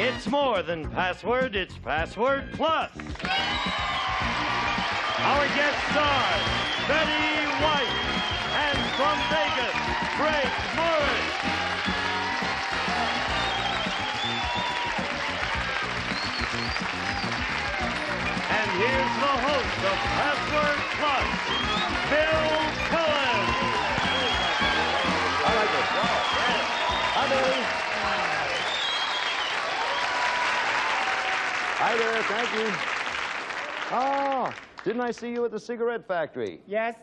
It's more than password, it's Password Plus. Our guests are Betty White and from Vegas, Greg Morris. And here's the host of Password Plus, Bill Cullen. I like this. Wow. Hi, Billy. Hi there, thank you. Oh, didn't I see you at the cigarette factory? Yes.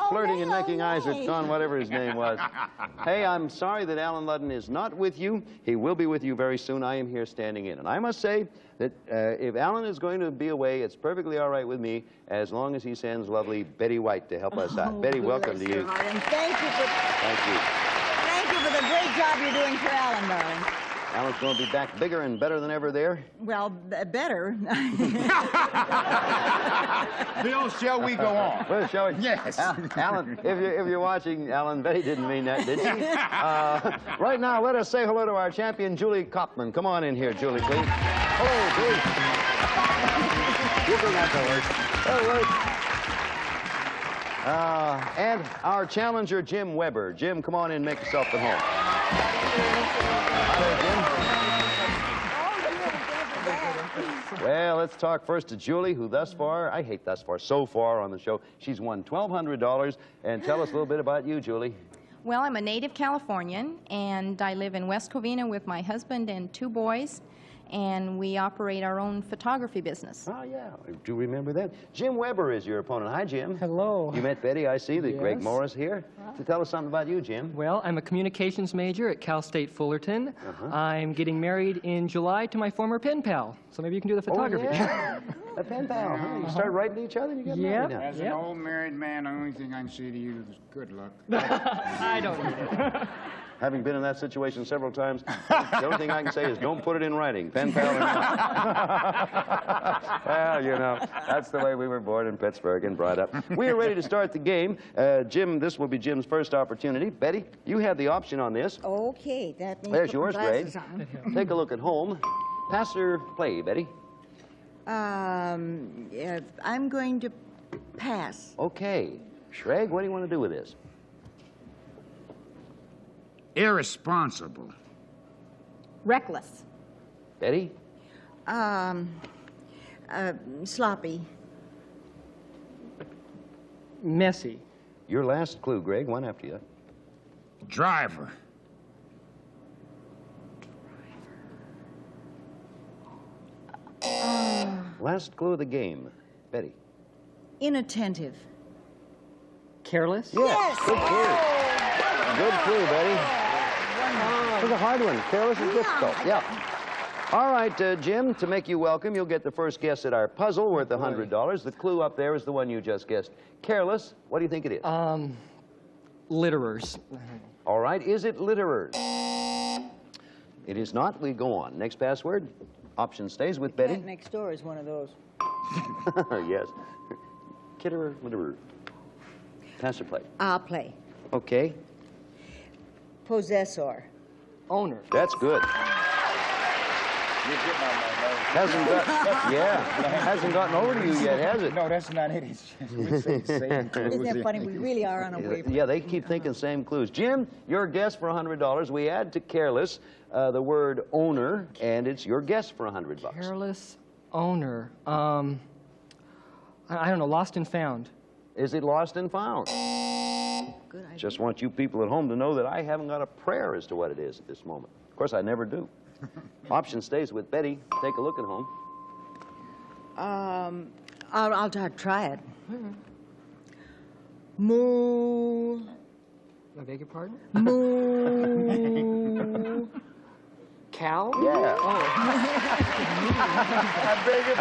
Flirting and making eyes at John, whatever his name was. Hey, I'm sorry that Alan Ludden is not with you. He will be with you very soon. I am here standing in. And I must say that if Alan is going to be away, it's perfectly all right with me as long as he sends lovely Betty White to help us out. Betty, welcome to you. And thank you for the great job you're doing for Alan, darling. Alan's going to be back bigger and better than ever there. Well, better. Bill, shall we go on? Well, shall we? Yes. Alan, if you're watching, Alan, Betty didn't mean that, did she? Right now, let us say hello to our champion, Julie Kopman. Come on in here, Julie, please. Hello, Julie. You bring that to work. And our challenger, Jim Weber. Jim, come on in, make yourself at home. Hello, Jim. Well, let's talk first to Julie, who thus far, I hate thus far, so far on the show, she's won $1,200. And tell us a little bit about you, Julie. Well, I'm a native Californian, and I live in West Covina with my husband and 2 boys, and we operate our own photography business. Oh, yeah, I do remember that. Jim Weber is your opponent. Hi, Jim. Hello. You met Betty, I see, the Greg Yes. Morris here. So tell us something about you, Jim. Well, I'm a communications major at Cal State Fullerton. I'm getting married in July to my former pen pal, so maybe you can do the photography. Oh, yeah. A pen pal, huh? You start writing to each other and you get married now. As an old married man, the only thing I can say to you is good luck. I don't need it. Having been in that situation several times, the only thing I can say is don't put it in writing, pen pal or not. Well, you know, that's the way we were born in Pittsburgh and brought up. We are ready to start the game. Jim, this will be Jim's first opportunity. Betty, you have the option on this. Okay, that means There's put yours, my Greg. glasses Take a look at home. Pass or play, Betty? on. I'm going to pass. Okay. Greg, what do you want to do with this? Irresponsible. Reckless. Betty? Sloppy. Messy. Your last clue, Greg, one after you. Driver. Last clue of the game. Betty? Inattentive. Careless. Yes. Good clue. Good clue, Betty. It was a hard one. Careless is difficult. Yeah. All right, Jim, to make you welcome, you'll get the first guess at our puzzle worth $100. The clue up there is the one you just guessed. Careless, what do you think it is? Litterers. All right, is it litterers? It is not. We go on. Next password. Option stays with Betty. That next door is one of those. Yes. Kitterer, litterer. Pass or play? I'll play. Okay. Possessor. Owner. That's good. Hasn't gotten over to you yet, has it? No, that's not it. It's just, we say the same clues. Isn't that funny? We really are on a wave. Yeah, they keep thinking same clues. Jim, your guess for $100. We add to careless the word owner, and it's your guess for $100. Careless. Owner. I don't know. Lost and found. Is it lost and found? Good idea. Just want you people at home to know that I haven't got a prayer as to what it is at this moment. Of course, I never do. Option stays with Betty. Take a look at home. I'll try it. Moo. I beg your pardon? Moo. Cow? Yeah. Oh. I beg your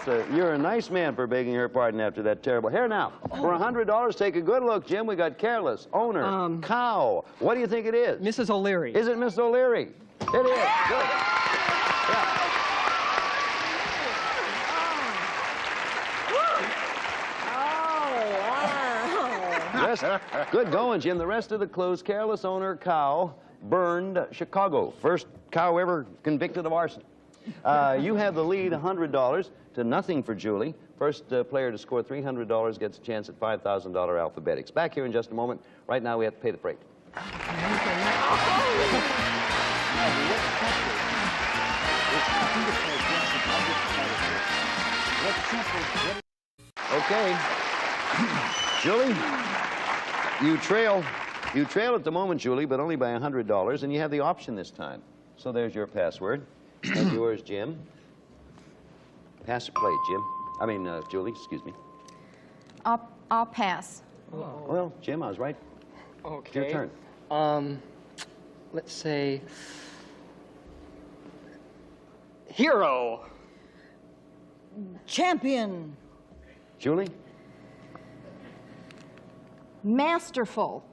pardon? You're a nice man for begging her pardon after that terrible. Here now, for $100, take a good look, Jim. We got careless, owner, cow. What do you think it is? Mrs. O'Leary. Is it Miss O'Leary? It is. Good. Yeah. rest, good going, Jim. The rest of the clues, careless owner cow burned Chicago. First cow ever convicted of arson. You have the lead, $100 to nothing for Julie. First player to score $300 gets a chance at $5,000 alphabetics. Back here in just a moment. Right now, we have to pay the freight. Okay. Julie, you trail at the moment, Julie, but only by $100, and you have the option this time. So there's your password. And yours, Jim. Pass or play, Jim. Julie, excuse me. I'll pass. Well, Jim, I was right. Okay. It's your turn. Let's say hero. Champion. Julie? Masterful.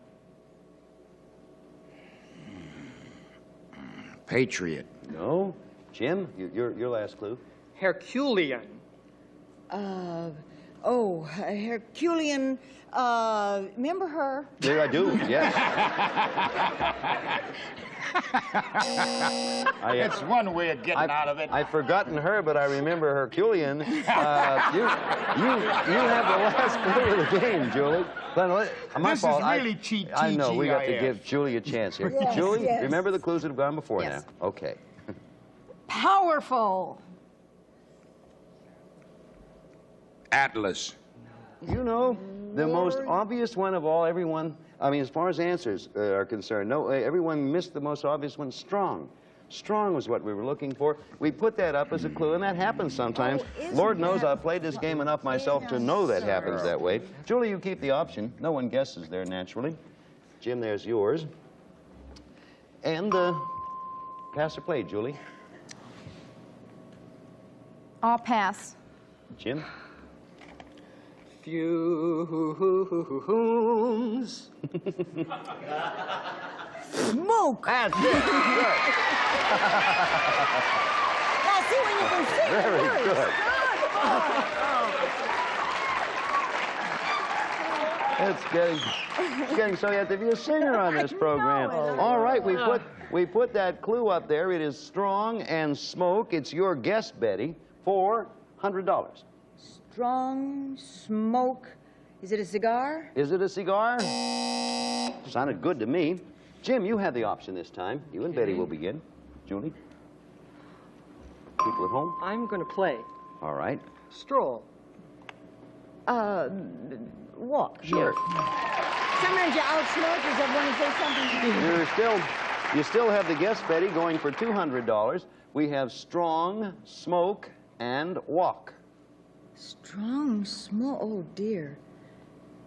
Patriot. No. Jim, your last clue. Herculean. Herculean. Remember her? Yeah, I do, yes. It's one way of getting out of it. I've forgotten her, but I remember Herculean. You have the last clue of the game, Julie. This is really cheat, I know, we got to TGIF. give Julie a chance here. Yes, Julie, yes. remember the clues that have gone before Yes. now? Okay. Powerful. Atlas. You know, the most obvious one of all, everyone, as far as answers are concerned, no, everyone missed the most obvious one, strong. Strong was what we were looking for. We put that up as a clue, and that happens sometimes. isn't Lord knows that I've played this game enough myself to know that happens that way. Julie, you keep the option. No one guesses there, naturally. Jim, there's yours. And pass or play, Julie. I'll pass. Jim? Fumes. Smoke. That's it. Good. Now, see when you can sing the Very words. good. It's getting so you have to be a singer on this program. All right, we put that clue up there. It is strong and smoke. It's your guess, Betty, for $100. Strong smoke. Is it a cigar? Is it a cigar? Sounded good to me. Jim, you have the option this time. You and Betty will begin. Julie? People at home? I'm going to play. All right. Stroll. Walk. Sure. Sometimes you outsmoke yourself when you say something. You still have the guess, Betty, going for $200. We have strong, smoke, and walk. Strong smoke. Oh, dear.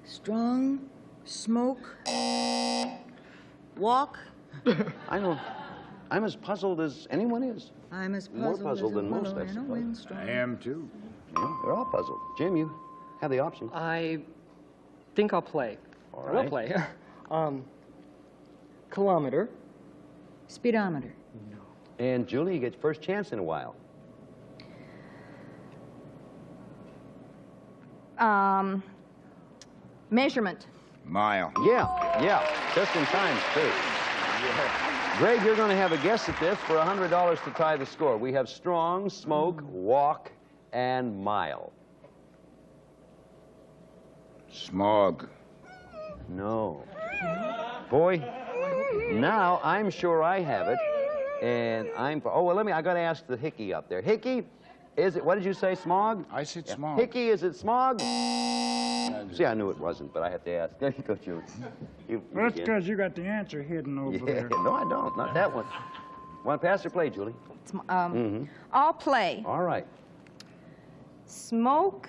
Strong smoke. Walk. I know. I'm as puzzled as anyone is. I'm as More puzzled, puzzled as a than most, willow I in a suppose. windstorm. I am too. Yeah, they're all puzzled. Jim, you have the option. I think I'll play. All I will right. play. Kilometer. Speedometer. And Julie, you get your first chance in a while. Measurement. Mile. Yeah. Just in time, too. Greg, you're going to have a guess at this for $100 to tie the score. We have strong, smoke, walk, and mile. Smog. No. Boy, now I'm sure I have it. And I got to ask the Hickey up there. Hickey, is it, what did you say, smog? I said smog. Hickey, is it smog? See, I knew it wasn't, but I have to ask. There you go, Julie. That's begin. because you got the answer hidden over Yeah, there. no, I don't. Not that one. Want to pass or play, Julie? I'll play. All right. Smoke.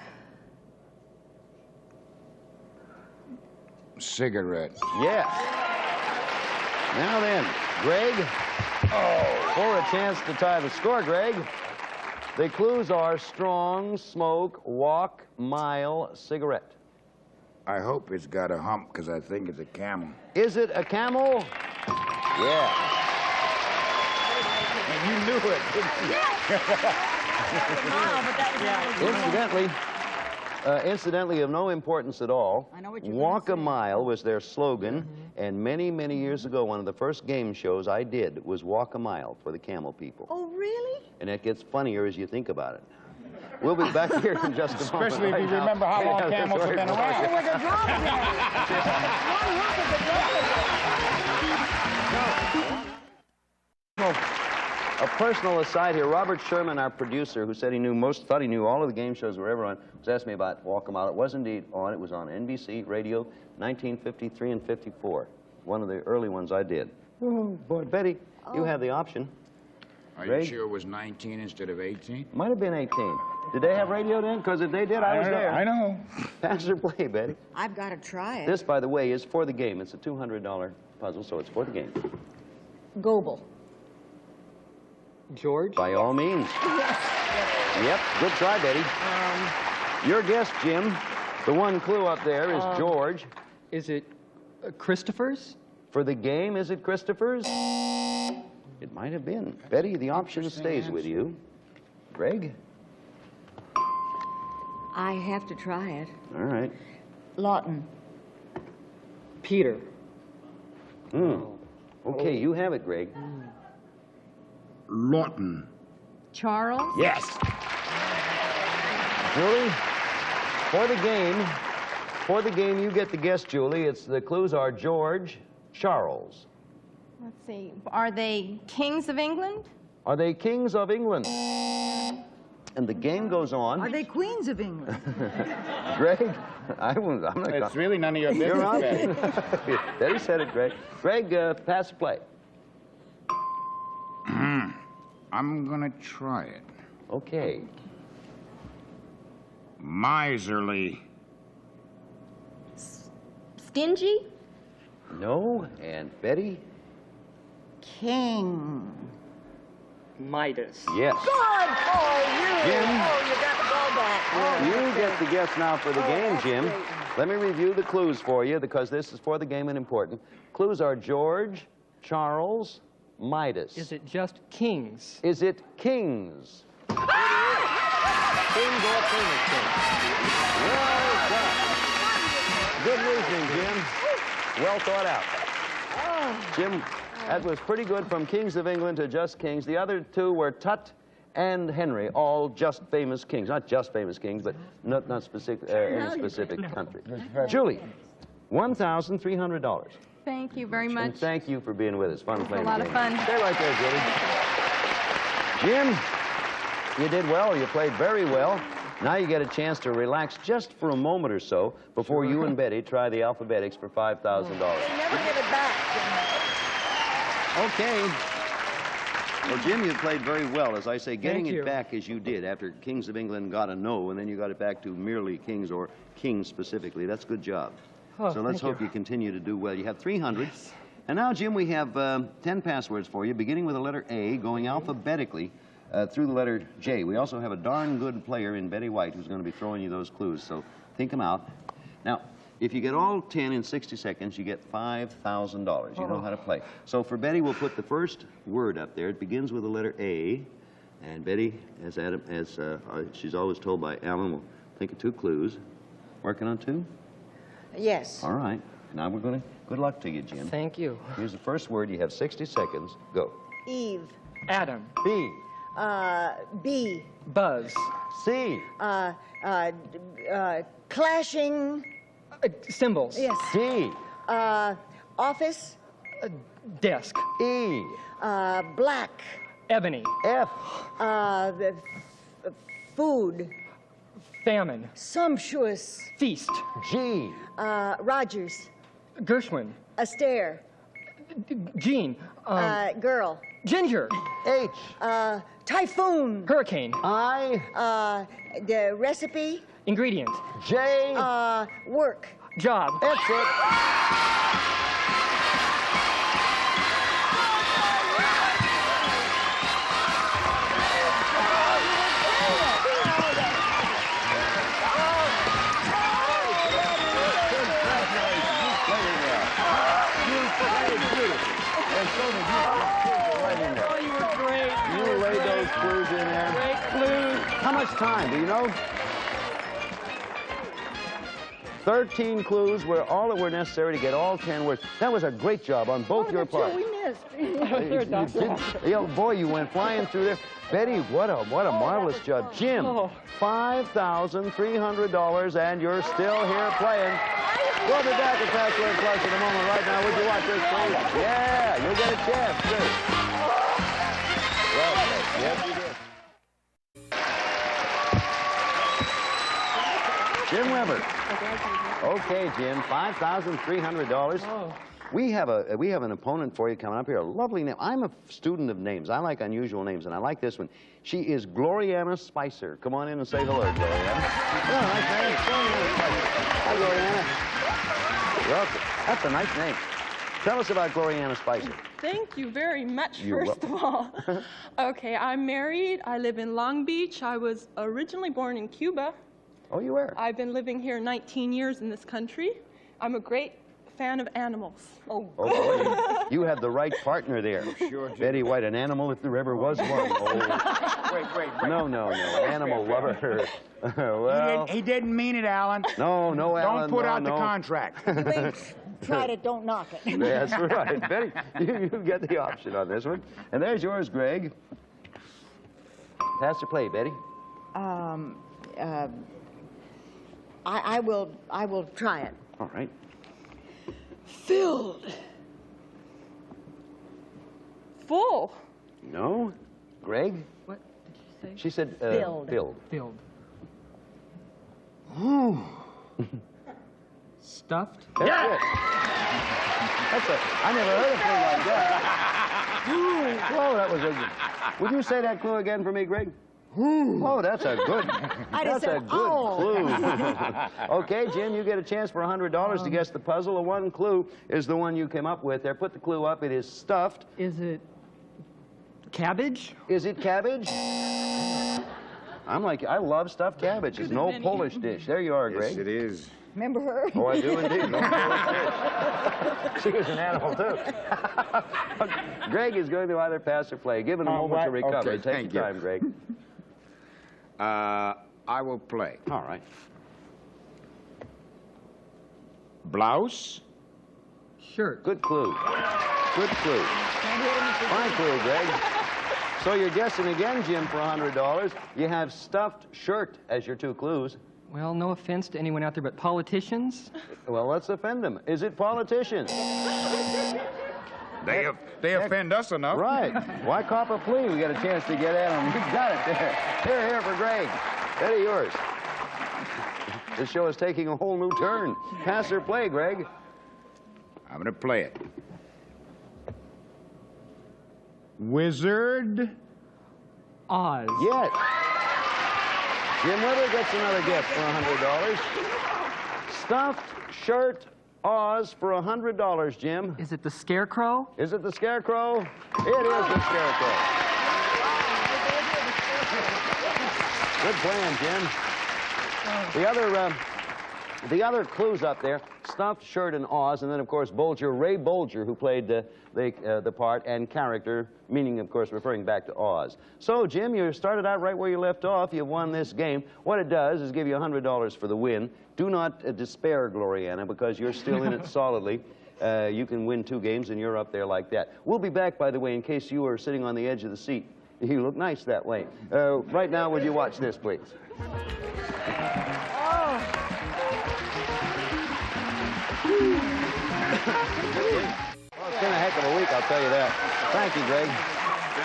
Cigarette. Yes. Now then, Greg. For a chance to tie the score, Greg. The clues are strong, smoke, walk, mile, cigarette. I hope it's got a hump because I think it's a camel. Is it a camel? Yeah. And you knew it, didn't you? Incidentally, Incidentally, of no importance at all, I know what you're Walk gonna a say. Mile was their slogan, and many, many years ago, one of the first game shows I did was Walk a Mile for the camel people. Oh, really? And it gets funnier as you think about it. We'll be back here in just a moment. Especially if Right you now. remember how long Yeah, camels have been George around. It was a dromedary. One look at the dromedary. A personal aside here, Robert Sherman, our producer, who said thought he knew all of the game shows were ever on, was asking me about Walk a Mile. It was indeed on. It was on NBC Radio, 1953 and 54. One of the early ones I did. Oh, boy. Betty, you have the option. Are Greg? you sure it was 19 instead of 18? Might have been 18. Did they have radio then? Because if they did, I was there. I know. Pass or play, Betty. I've got to try it. This, by the way, is for the game. It's a $200 puzzle, so it's for the game. Goebel. George? By all means. Yep, good try, Betty. Your guess, Jim. The one clue up there is George. Is it Christopher's? For the game, is it Christopher's? It might have been. Betty, the option Interesting stays with answer. you. Greg? I have to try it. All right. Lawton. Peter. Okay, you have it, Greg. Lawton. Charles? Yes. Julie, for the game, you get the guess, Julie. The clues are George, Charles. Let's see. Are they kings of England? Are they kings of England? And the game goes on. Are they queens of England? Greg, I'm not It's really none of your You're business, on. Betty. Betty said it, Greg. Greg, pass the play. I'm gonna try it. Okay. Miserly. Stingy? No, and Betty? King. Midas. Yes. Good for you. Jim. Oh, you got the ball back. Oh, You get the guess now for the game, that's Jim. great. Let me review the clues for you because this is for the game and important. Clues are George, Charles, Midas. Is it just kings? Is it kings? Kings or famous kings? Well done. Good reasoning, Jim. Well thought out. Jim, that was pretty good from Kings of England to just kings. The other two were Tut and Henry, all just famous kings. Not just famous kings, but not specific, any specific country. Julie, $1,300. Thank you very And much. thank you for being with us. Fun playing lot the of game. fun. Stay right there, Julie. Jim, you did well. You played very well. Now you get a chance to relax just for a moment or so before you and Betty try the alphabetics for $5,000. Never give it back. Okay. Well, Jim, you played very well. As I say, getting Thank it you. back as you did after Kings of England got a no, and then you got it back to merely kings or kings specifically. That's a good job. Oh, So let's thank hope you continue to do well. You have 300. And now, Jim, we have 10 passwords for you, beginning with the letter A, going alphabetically through the letter J. We also have a darn good player in Betty White who's going to be throwing you those clues, so think them out. Now, if you get all 10 in 60 seconds, you get $5,000. You know how to play. So for Betty, we'll put the first word up there. It begins with the letter A. And Betty, as she's always told by Alan, will think of two clues. Working on two? Yes. All right. Now we're going to, good luck to you, Jim. Thank you. Here's the first word. You have 60 seconds. Go. Eve. Adam. B. B. Buzz. C. Clashing. Symbols. Yes. D. Office. Desk. E. Black. Ebony. F. Food. Famine. Sumptuous. Feast. G. Rogers. Gershwin. Astaire. Jean. Girl. Ginger. H. Typhoon. Hurricane. I. The recipe. Ingredient. J. Work. Job. That's it. Oh, you were great. You laid those clues in there. Great clues. How much time? Do you know? 13 clues were all that were necessary to get all 10 words. That was a great job on both your parts. We missed. Boy, you went flying through there. Betty, what a marvelous job. Jim, $5,300, and you're still here playing. We'll be back at Password Plus in a moment. Right now, would you watch this, please? Yeah, you'll get a chance, too. Well, yes, you did. Jim Weber. Okay, Jim, $5,300. We have an opponent for you coming up here. A lovely name. I'm a student of names. I like unusual names, and I like this one. She is Gloriana Spicer. Come on in and say hello, Gloriana. Oh, nice name. Gloriana Spicer. Hi, Gloriana. Welcome. That's a nice name. Tell us about Gloriana Spicer. Thank you very much, You're first of all. Okay, I'm married. I live in Long Beach. I was originally born in Cuba. Oh, you were? I've been living here 19 years in this country. I'm a great fan of animals. Oh, boy, you have the right partner there. Sure do. Betty White, an animal if there ever was one. Oh. Wait. No, animal lover. Well, He didn't mean it, Alan. no, Alan. Don't put no, out the no. contract. Tried it, don't knock it. That's right. Betty, you get the option on this one. And there's yours, Greg. Pass or play, Betty? I will try it. All right. Filled. Full. No? Greg? What did you say? She said Filled. filled. Filled. Stuffed. That's it. I never heard a clue like that. Whoa, that was a good. Would you say that clue again for me, Greg? Oh, that's a good. That's a good clue. Okay, Jim, you get a chance for $100 to guess the puzzle. The one clue is the one you came up with. There, put the clue up. It is stuffed. Is it cabbage? Is it cabbage? I love stuffed cabbage. It's no Polish dish. There you are, Greg. Yes, it is. Remember her? Oh, I do indeed. No Polish dish. She was an animal, too. Greg is going to either pass or play. Give it a moment to recover. Okay, Take thank your you. time, Greg. I will play. All right. Blouse. Shirt. Good clue. Good clue. Fine clue, Greg. So you're guessing again, Jim, for $100. You have stuffed shirt as your two clues. Well, no offense to anyone out there, but politicians? Well, let's offend them. Is it politicians? They offend us enough. Right. Why cop a plea? We got a chance to get at them. We got it there. Here for Greg. Betty, yours. This show is taking a whole new turn. Pass or play, Greg? I'm going to play it. Wizard. Oz. Yes. Jim Weber gets another gift for $100. Stuffed shirt Oz for $100, Jim. Is it the Scarecrow? Is it the Scarecrow? It is the Scarecrow. Good plan, Jim. The other clues up there, stuffed shirt and Oz, and then, of course, Bolger, Ray Bolger, who played the part, and character, meaning, of course, referring back to Oz. So, Jim, you started out right where you left off. You won this game. What it does is give you $100 for the win. Do not despair, Gloriana, because you're still in it solidly. You can win 2 games, and you're up there like that. We'll be back, by the way, in case you are sitting on the edge of the seat. You look nice that way. Right now, would you watch this, please? Well, it's been a heck of a week, I'll tell you that. Thank you, Greg.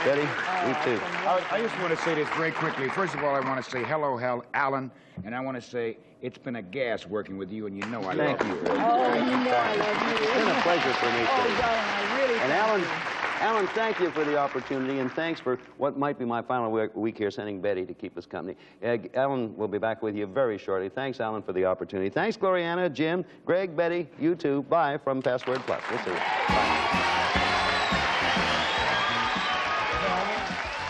Betty, you too. I just want to say this very quickly. First of all, I want to say hello, Alan, and I want to say it's been a gas working with you, and you know I love Thank you, Greg. Oh, you know I love you. It's been a pleasure for me, Oh, too. darling, I really And Alan, thank you for the opportunity, and thanks for what might be my final week here, sending Betty to keep us company. Alan will be back with you very shortly. Thanks, Alan, for the opportunity. Thanks, Gloriana, Jim, Greg, Betty, you too. Bye from Password Plus. We'll see you. Bye.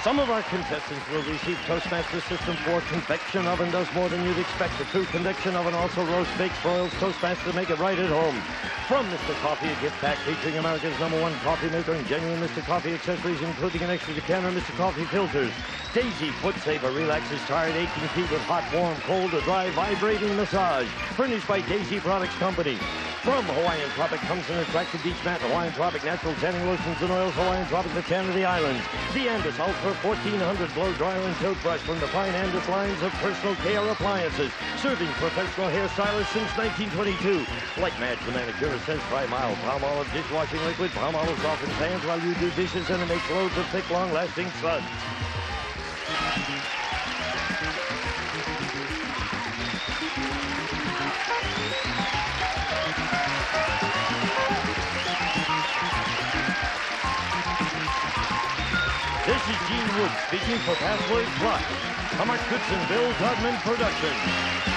Some of our contestants will receive Toastmaster System 4 convection oven. Does more than you'd expect. The true convection oven also roasts, bakes, broils. Toastmaster to make it right at home. From Mr. Coffee, a gift pack featuring America's #1 coffee maker and genuine Mr. Coffee accessories, including an extra decanter of Mr. Coffee filters. Daisy Foot Saver relaxes tired, aching feet with hot, warm, cold, or dry, vibrating massage. Furnished by Daisy Products Company. From Hawaiian Tropic comes an attractive beach mat, Hawaiian Tropic natural tanning lotions and oils, Hawaiian Tropic the tan of the islands. The Andis Ultra 1400 blow dryer and tote brush from the fine Andis lines of personal care appliances. Serving professional hairstylists since 1922. Like Madge the manicure says try mild palm olive dishwashing liquid. Palm olive softens hands while you do dishes and it makes loads of thick, long-lasting suds. This is Gene Wood speaking for Password Plus, a Mark Goodson, Bill Dodman production.